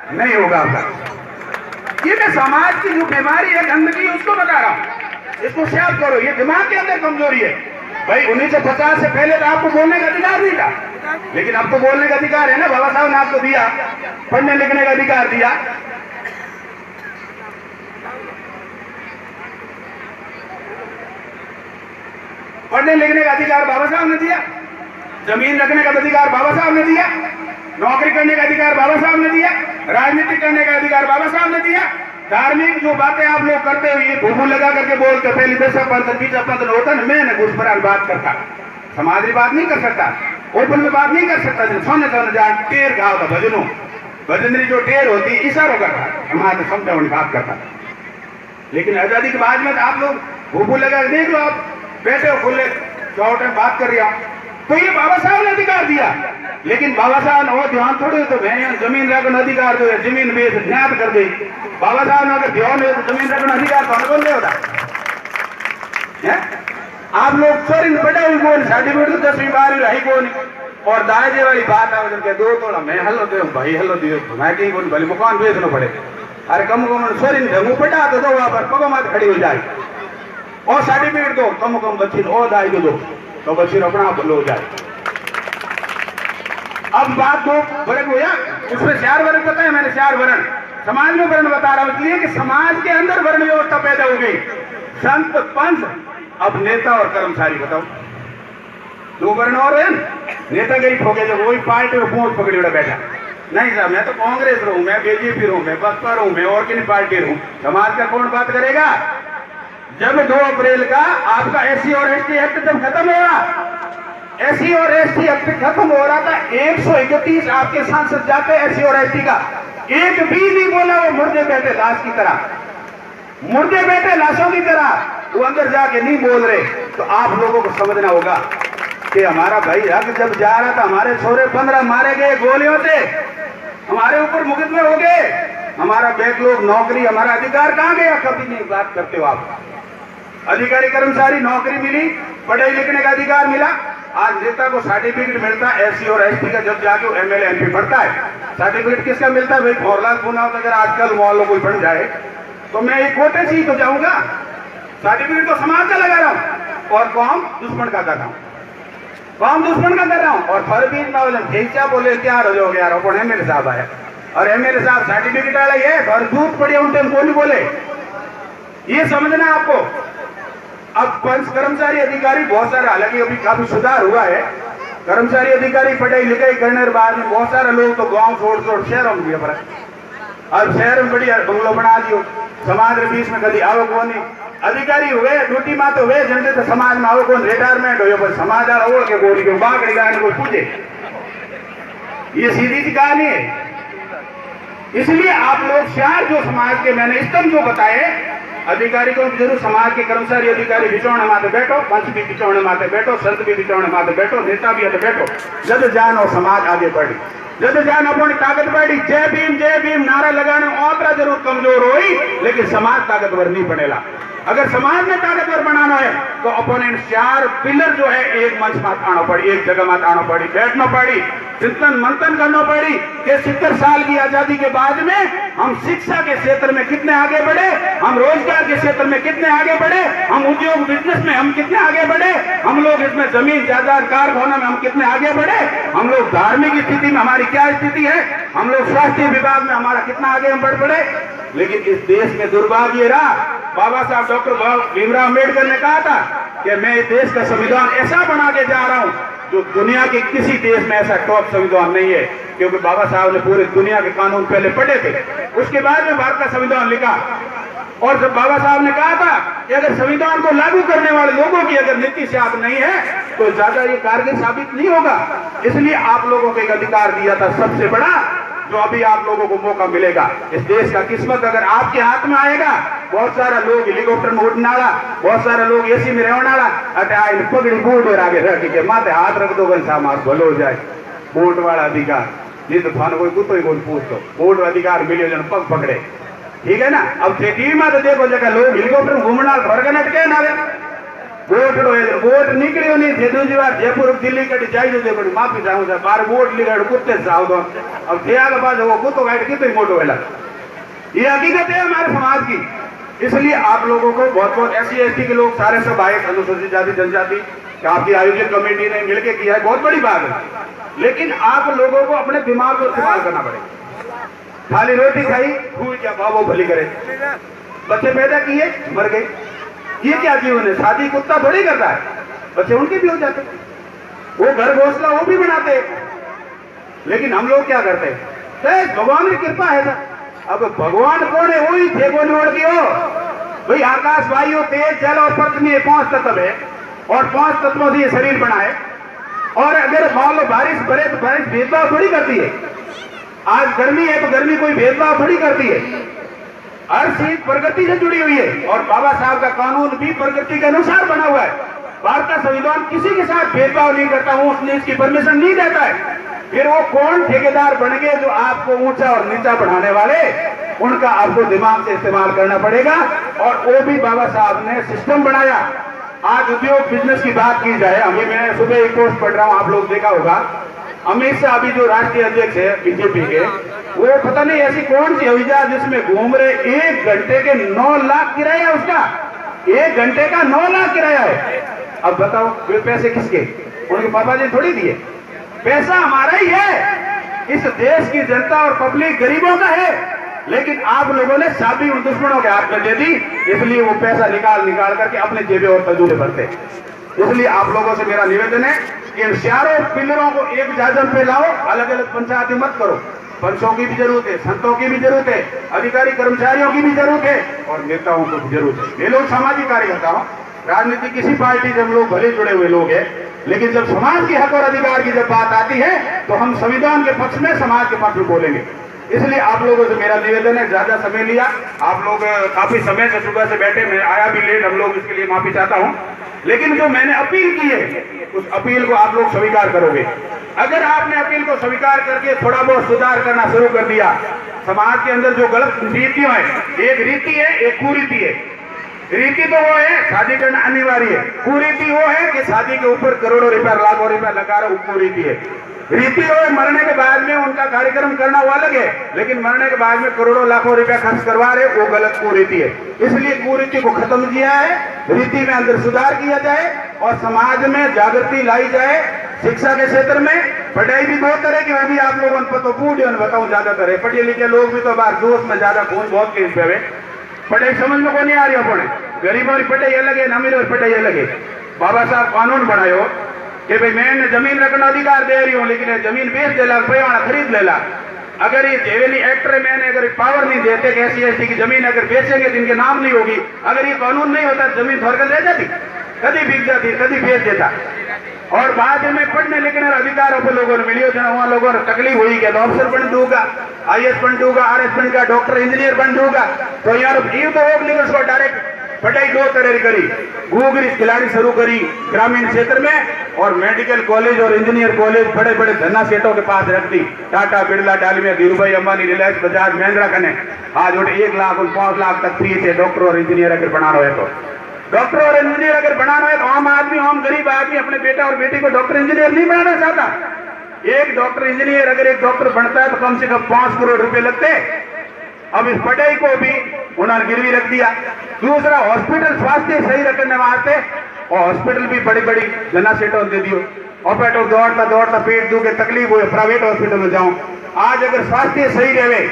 नहीं होगा आपका। ये मैं समाज की जो बीमारी है गंदगी उसको बता रहा हूं, इसको साफ करो। ये दिमाग के अंदर कमजोरी है भाई। 1950 से पहले तो आपको बोलने का अधिकार नहीं था, लेकिन अब तो बोलने का अधिकार है ना। बाबा साहब ने आपको दिया, पढ़ने लिखने का अधिकार दिया। पढ़ने लिखने का अधिकार बाबा साहब ने दिया, जमीन रखने का अधिकार बाबा साहब ने दिया, नौकरी करने का अधिकार बाबा साहब ने दिया, राजनीति करने का अधिकार बाबा साहब ने दिया। धार्मिक जो बातें आप लोग करते हो, ये भूभू लगा करके बोलते, पहले 10 20 होता ना, मैं घुस पर बात करता, समाज बात नहीं कर सकता, ओपन में बात नहीं कर सकता। सोने सोने जान टेर गाँव था भजनों, भजनरी जो टेर होती इशारों करता, हमारे समझा बात करता। लेकिन आजादी के बाद में आप लोग भूभू लगा देख लो, आप बैठे हो खुले चौटे बात कर रहा हूं, तो ये बाबा साहब ने अधिकार दिया। लेकिन बाबा साहब ने वो ध्यान थोड़ी, तो मैं जमीन रखना अधिकार जो है, जमीन बेच न्यात कर दे। बाबा साहब ने अगर ध्यान है तो जमीन रखना अधिकार तो कौन नहीं होता है? आप लोग चोरी पढ़ा हुई कौन, सर्टिफिकेट तो 10वीं 12वीं रही कौन। और दायजे वाली बात है उनके 2 तोड़ा मैं हल्लो दे भाई, हल्लो दियो मैं कहीं कौन भले मकान बेचना पड़े। अरे कम कम चोरी ढंगू पढ़ा तो दो वहां पर पगो मात खड़ी हो जाए, और सर्टिफिकेट दो कम कम बच्ची और दाई दो तो बच्ची अपना लो जाए। अब बात दो वर्ग हो या उसमें 4 वर्ग पता है, मैंने 4 वर्ण समाज में वर्ण बता रहा हूं, इसलिए कि समाज के अंदर वर्ण व्यवस्था पैदा हो गई। संत पंच, अब नेता और कर्मचारी बताओ, 2 वर्ण और है। नेता गई ठोके जब वही पार्टी में पहुंच पकड़ी उड़ा बैठा, नहीं साहब मैं तो कांग्रेस रहूं, मैं बीजेपी रहूं, मैं बसपा रहूं, मैं और किसी पार्टी रहूं। समाज का कौन बात करेगा? जब 2 अप्रैल का आपका SC और ST एक्ट जब खत्म हुआ, SC और ST एक्ट खत्म हो रहा था, 131 आपके सांसद जाते SC और ST का, एक भी नहीं बोला। वो मुर्दे बैठे लाश की तरह, मुर्दे बैठे लाशों की तरह, वो अंदर जाके नहीं बोल रहे। तो आप लोगों को समझना होगा कि हमारा भाई हक जब जा रहा था, हमारे छोरे 15 मारे गए गोलियों से, हमारे ऊपर मुकदमे हो गए, हमारा बैकलॉग नौकरी, हमारा अधिकार कहां गया? कभी नहीं बात करते हो आप। अधिकारी कर्मचारी नौकरी मिली, पढ़ाई लिखने का अधिकार मिला। आज नेता को सर्टिफिकेट मिलता है SC और ST का, जब जाके वो MLA MP पढ़ता है। सर्टिफिकेट किसका मिलता है भाई? फॉरलाल पुना, अगर आजकल मोहल्लों कोई बन जाए तो मैं एक कोटे से ही तो जाऊंगा। सर्टिफिकेट तो समाज का लगा रहा हूं और कौम दुश्मन का कर रहा हूं, कौम दुश्मन का कर रहा हूं। और हर बीच में ठीक बोले तैयार हो जाओगे यार, अपन MLA साहब आया और MLA साहब सर्टिफिकेट वाला ही है और दूध पड़े उनसे को नहीं बोले, ये समझना आपको। अब पंच कर्मचारी अधिकारी बहुत सारे, हालांकि अभी काफी सुधार हुआ है, कर्मचारी अधिकारी पढ़ाई लिखाई करने के बाद में बहुत सारे लोग तो गांव छोड़ शहरों में गए। अब शहर में बढ़िया बंगलो बना दियो, समाज के बीच में कभी आवक हो नहीं। अधिकारी हुए ड्यूटी में तो हुए जनते तो समाज में आवक कौन रिटायरमेंट हो पर समाज ओढ़ के गोली के बागड़ी गाने को पूछे, ये सीधी सी कहानी है। इसलिए आप लोग 4 जो समाज के मैंने स्तंभ जो बताए, अधिकारी को जरूर समाज के कर्मचारी अधिकारी बिचौने माथे बैठो, पंच भी बिचौने माथे बैठो, संत भी बिचौने माथे बैठो, नेता भी बैठो। जब जान और समाज आगे बढ़ी, जब जान अपनी ताकत बढ़ी, जय भीम नारा लगाने औतरा जरूर कमजोर हुई, लेकिन समाज ताकतवर नहीं बनेला। अगर समाज में ताकतवर बनाना है तो अपोनेंट 4 पिलर जो है एक मंच में आना पड़ी, एक जगह में आना पड़ी, बैठना पड़ी, चिंतन मंथन करना पड़ी कि 70 साल की आजादी के बाद में हम शिक्षा के क्षेत्र में कितने आगे बढ़े, हम रोजगार के क्षेत्र में कितने आगे बढ़े, हम उद्योग बिजनेस में हम कितने आगे बढ़े, हम लोग इसमें जमीन जायदाद कारखानों में हम कितने आगे बढ़े, हम लोग धार्मिक स्थिति में हमारी क्या स्थिति है, हम लोग स्वास्थ्य विभाग में हमारा कितना आगे हम बढ़ पड़े। लेकिन इस देश में दुर्भाग्य रहा, बाबा साहब डॉक्टर भीमराव अम्बेडकर ने कहा था कि मैं इस देश का संविधान ऐसा बना के जा रहा हूं जो दुनिया के किसी देश में ऐसा टॉप संविधान नहीं है, क्योंकि बाबा साहब ने पूरे दुनिया के कानून पहले पढ़े थे, उसके बाद में भारत का संविधान लिखा। और जब बाबा साहब ने कहा था कि अगर संविधान को लागू करने वाले लोगों की अगर नीति से आप नहीं है तो ज्यादा ये कारगर साबित नहीं होगा। इसलिए आप लोगों को एक अधिकार दिया था सबसे बड़ा, जो अभी आप लोगों को मौका मिलेगा। इस देश का किस्मत अगर आपके हाथ में आएगा, बहुत सारा लोग हेलीकॉप्टर में उड़ने वाला, बहुत सारे लोग AC में रहने वाला, अटे पगड़ी बूट और आगे रख के माथे हाथ रख दो सामान भलो हो जाए। वोट वाला अधिकार नहीं तो थाने कोई कुत्तो ही कोई पूछ दो, वोट अधिकार मिले जन पग पकड़े, ठीक है ना। अब टीवी में तो देखो जगह लोग हेलीकॉप्टर में घूमना घर के नटके ना वोट निकलियो नहीं थे दूसरी बार जयपुर दिल्ली कटी जाइए देखो माफी चाहूँ था बार वोट लिखा कुत्ते साव दो अब दिया के बाद वो कुत्तों काट कितने मोटो वेला ये हकीकत है हमारे समाज की। इसलिए आप लोगों को बहुत बहुत SC/ST के लोग सारे सब आए, अनुसूचित जाति जनजाति आपकी आयोजक कमेटी ने मिलकर किया है, बहुत बड़ी बात है। लेकिन आप लोगों को अपने दिमाग को इस्तेमाल करना पड़ेगा। खाली रोटी खाई खूब क्या बाबो भली करे, बच्चे पैदा किए मर गए, ये क्या जीवन है? शादी कुत्ता थोड़ी करता है, बच्चे उनके भी हो जाते, वो घर घोंसला वो भी बनाते। लेकिन हम लोग क्या करते हैं? भगवान की कृपा है सर। अब भगवान कौन है? वही थे को निवड़ की हो भाई। आकाश वायु तेज जल और पृथ्वी में 5 तत्व है और 5 तत्वों से ये शरीर बना है। और अगर मान लो बारिश पड़े तो बारिश भेदभाव थोड़ी करती है। आज गर्मी है तो गर्मी कोई भेदभाव थोड़ी करती है। हर चीज प्रकृति से जुड़ी हुई है और बाबा साहब का कानून भी प्रकृति के अनुसार बना हुआ है। भारत का संविधान किसी के साथ भेदभाव नहीं करता हूं, उसने इसकी परमिशन नहीं देता है। फिर वो कौन ठेकेदार बन गए जो आपको ऊंचा और नीचा बढ़ाने वाले? उनका आपको दिमाग से इस्तेमाल करना पड़ेगा। और वो भी बाबा साहब ने सिस्टम बनाया। आज उद्योग बिजनेस की बात की जाए, अभी मैं सुबह एक पोस्ट पढ़ रहा हूं, आप लोग देखा होगा, अमित शाह अभी जो राष्ट्रीय अध्यक्ष है बीजेपी के, वो पता नहीं ऐसी कौन सी हविजा जिसमें घूम रहे, 1 घंटे के 9 लाख किराया है उसका, 1 घंटे का 9 लाख किराया है। अब बताओ वे पैसे किसके? उनके पापा जी थोड़ी दिए, पैसा हमारा ही है। इस देश की जनता और पब्लिक गरीबों का है। लेकिन आप लोगों ने चाबी उन दुश्मनों के हाथ में दे दी, इसलिए वो पैसा निकाल करके अपने जेबे और तजूरे भरते। इसलिए आप लोगों से मेरा निवेदन है कि इन चारों पिलरों को एक जाजम पे लाओ, अलग अलग पंचायती मत करो। पंचों की भी जरूरत है, संतों की भी जरूरत है, अधिकारी कर्मचारियों की भी जरूरत है और नेताओं को भी जरूरत है। ये लोग सामाजिक कार्यकर्ता हो, राजनीति किसी पार्टी से हम लोग भले जुड़े हुए लोग हैं, लेकिन जब समाज के हक और अधिकार की जब बात आती है तो हम संविधान के पक्ष में, समाज के पक्ष में बोलेंगे। इसलिए आप लोगों से मेरा निवेदन है, ज्यादा समय लिया, आप लोग काफी समय से सुबह से बैठे, मैं आया भी लेट, हम लोग इसके लिए माफी चाहता हूं। लेकिन जो मैंने अपील की है उस अपील को आप लोग स्वीकार करोगे। अगर आपने अपील को स्वीकार करके थोड़ा बहुत सुधार करना शुरू कर दिया, समाज के अंदर जो गलत रीतियां हैं, एक रीति है एक कुरीति है। रीति तो वो है शादी करना अनिवार्य है, कुरीति वो है कि शादी के ऊपर करोड़ों रुपया लाखों रुपया लगा रहे, वो कुरीति है। रीति हो मरने के बाद में उनका कार्यक्रम करना वो अलग है, लेकिन मरने के बाद में करोड़ों लाखों रुपया खर्च करवा रहे, वो गलत कुरीति है। इसलिए कुरीति को खत्म किया है, रीति में अंदर सुधार किया जाए और समाज में जागृति लाई जाए। शिक्षा के क्षेत्र में पढ़ाई भी 2 तरह की होगी, आप लोगों को तो पूछ बताऊं, ज्यादातर है पढ़े लिखे लोग भी तो बाहर दोस्त में ज्यादा खून बहुत तेज पे, पढ़ाई समझ में को नहीं आ रही अपने, गरीबों की पढ़ाई अलग है, अमीरों की पढ़ाई अलग है। बाबा साहब कानून बनायो कि भाई मैं जमीन रखना अधिकार दे रही हूँ, लेकिन जमीन बेच देला, पैवाना खरीद लेला। अगर ये जेवेली एक्ट में मैंने अगर पावर नहीं देते कि SC/ST की जमीन अगर बेचेंगे तो इनके नाम नहीं होगी, अगर ये कानून नहीं होता जमीन थोड़ कर रह जाती, कभी बिक जाती, कभी बेच देता। और बाद में पढ़ने लिखने अधिकारों पर लोगों ने मिलियो वहां लोगों ने तकलीफ हुई कि ऑफिसर बन दूंगा, IAS बन दूंगा, RS बन का डॉक्टर इंजीनियर बन दूंगा। तो यार तो डायरेक्ट पढ़ाई 2 तरह करी, गुगरी खिलाड़ी शुरू करी ग्रामीण क्षेत्र में और मेडिकल कॉलेज और इंजीनियर कॉलेज बड़े बड़े धना सेठों के पास रख दी। टाटा बिरला डालमिया धीरूभाई अंबानी रिलायंस बजाज महिंद्रा कने आज 1 लाख और 5 लाख तक फीस है। डॉक्टर और इंजीनियर अगर बनाना है तो डॉक्टर और इंजीनियर अगर बनाना है तो आम आदमी, आम गरीब आदमी अपने बेटा और बेटी को डॉक्टर इंजीनियर नहीं बनाना चाहता। एक डॉक्टर इंजीनियर अगर एक डॉक्टर बनता है तो कम से कम 5 करोड़ रुपए लगते। अब इस पढ़ाई को भी उन्होंने गिरवी रख दिया। दूसरा हॉस्पिटल स्वास्थ्य सही रखने वास्ते और हॉस्पिटल भी बड़ी बड़ी जना सेटों दे दियो। ऑपरेटर दौड़ता दौड़ता पेट दुखे तकलीफ हो प्राइवेट हॉस्पिटल में जाऊं। आज अगर स्वास्थ्य सही रहे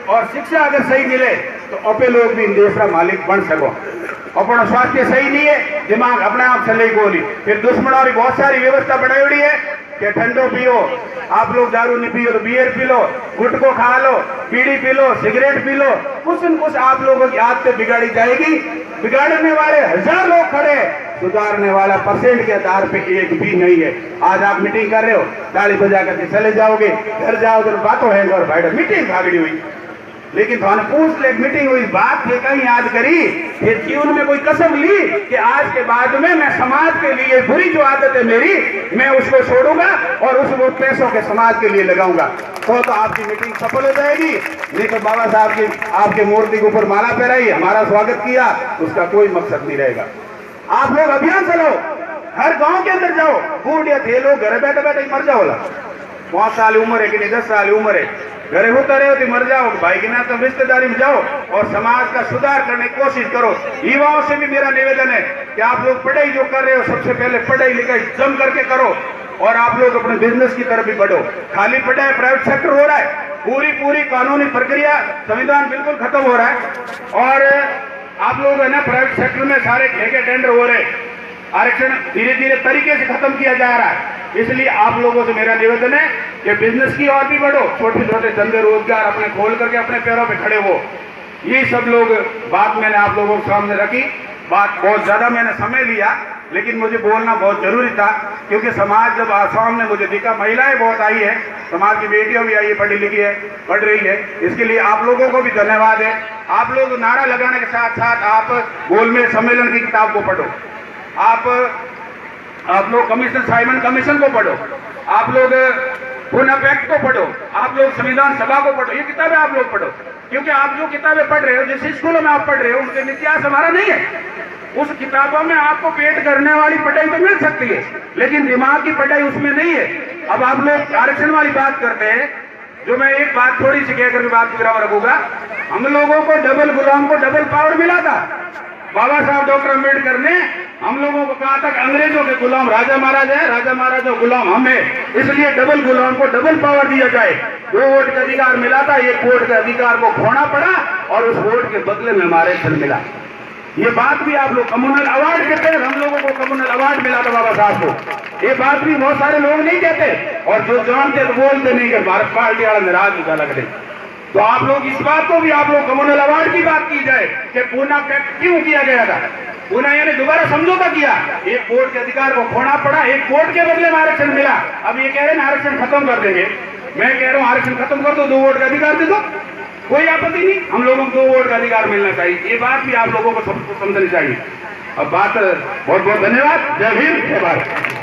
और शिक्षा अगर सही मिले तो अपने लोग भी देश का मालिक बन सको। अपना स्वास्थ्य सही नहीं है, दिमाग अपने आप चले गोली, फिर दुश्मनों की बहुत सारी व्यवस्था बनाई हुई है कि ठंडो पियो, आप लोग दारू नहीं पियो तो बियर पी लो, गुटखो खा लो, बीड़ी P low, cigarette P low, कुछ न कुछ आप लोगों की आदतें बिगाड़ी जाएगी। बिगाड़ने वाले 1000 लोग खड़े, सुधारने वाला % के आधार पे एक भी नहीं है। आज आप मीटिंग कर रहे हो, ताली बजा करके चले जाओगे, घर जाओगे बातों है और भाई मीटिंग भागड़ी हुई, लेकिन थाने पूछ ले मीटिंग हुई बात थे कहीं याद करी ये जीवन में कोई कसम ली कि आज के बाद में मैं समाज के लिए बुरी जो आदत है मेरी मैं उसको छोड़ूंगा और उस वो पैसों के समाज के लिए लगाऊंगा, तो आपकी मीटिंग सफल हो जाएगी। नहीं तो बाबा साहब की आपके मूर्ति के ऊपर माला पहनाई, हमारा स्वागत किया, उसका कोई मकसद नहीं रहेगा। आप लोग अभियान चलाओ, हर गांव के अंदर जाओ, बूढ़ या थे लोग घर बैठे बैठे मर जाओ। 5 साल उम्र है कि नहीं 10 साल उम्र है, घरे होता रहे हो तो मर जाओ। भाई के नाते रिश्तेदारी में जाओ और समाज का सुधार करने की कोशिश करो। युवाओं से भी मेरा निवेदन है कि आप लोग पढ़ाई जो कर रहे हो सबसे पहले पढ़ाई लिखाई जम करके करो और आप लोग अपने बिजनेस की तरफ भी बढ़ो। खाली पढ़ाई प्राइवेट सेक्टर हो रहा है, पूरी कानूनी प्रक्रिया संविधान बिल्कुल खत्म हो रहा है और आप लोग है ना प्राइवेट सेक्टर में सारे ठेके टेंडर हो रहे, आरक्षण धीरे धीरे तरीके से खत्म किया जा रहा है। इसलिए आप लोगों से मेरा निवेदन है कि बिजनेस की और भी बढ़ो, छोटे छोटे धंधे रोजगार अपने खोल करके अपने पैरों पे खड़े हो। ये सब लोग बात मैंने आप लोगों के सामने रखी। बात बहुत ज्यादा मैंने समय लिया, लेकिन मुझे बोलना बहुत जरूरी था क्योंकि समाज जब आसाम में मुझे दिखा, महिलाएं बहुत आई है, समाज की बेटियां भी आई है, पढ़ी लिखी है, पढ़ रही है। इसके लिए आप लोगों को भी धन्यवाद है। आप लोग नारा लगाने के साथ साथ आप गोलमेज सम्मेलन की किताब को पढ़ो, आप लोग कमीशन साइमन कमीशन को पढ़ो, आप लोग पुनः एक्ट को पढ़ो, आप लोग संविधान सभा को पढ़ो। ये किताबें आप लोग पढ़ो क्योंकि आप जो किताबें पढ़ रहे हो, जिस स्कूलों में आप पढ़ रहे हो, उनके इतिहास हमारा नहीं है। उस किताबों में आपको पेट करने वाली पढ़ाई तो मिल सकती है, लेकिन दिमाग की पढ़ाई उसमें नहीं है। अब आप लोग आरक्षण वाली बात करते हैं, जो मैं एक बात थोड़ी सी कहकर बात की तरफ रखूंगा। हम लोगों को डबल गुलाम को डबल पावर मिला था। बाबा साहब डॉक्टर अम्बेडकर ने हम लोगों को कहा था कि अंग्रेजों के गुलाम राजा महाराजा है, राजा महाराजा गुलाम हम है, इसलिए डबल गुलाम को डबल पावर दिया जाए। 2 वोट का अधिकार मिला था, 1 वोट के अधिकार को खोना पड़ा और उस वोट के बदले में हमारे फल मिला। ये बात भी आप लोग कम्युनल अवार्ड कहते हैं, हम लोगों को कम्युनल अवार्ड मिला था बाबा साहब को। ये बात भी बहुत सारे लोग नहीं कहते और जो जानते तो बोलते नहीं कि भारत पार्टी वाला नाराज निकाला करे। तो आप लोग इस बात को भी आप लोग कम्युनल अवार्ड की बात की जाए कि पूना पैक्ट क्यों किया गया था। पूना यानी दोबारा समझौता किया, 1 वोट के अधिकार को खोना पड़ा, 1 वोट के बदले में आरक्षण मिला। अब ये कह रहे हैं आरक्षण खत्म कर देंगे, मैं कह रहा हूँ आरक्षण खत्म कर दो, 2 वोट का अधिकार दे दो, कोई आपत्ति नहीं। हम लोगों को 2 वोट का अधिकार मिलना चाहिए, ये बात भी आप लोगों को सबको समझनी चाहिए। अब बात बहुत बहुत धन्यवाद। जय हिंद, जय भारत।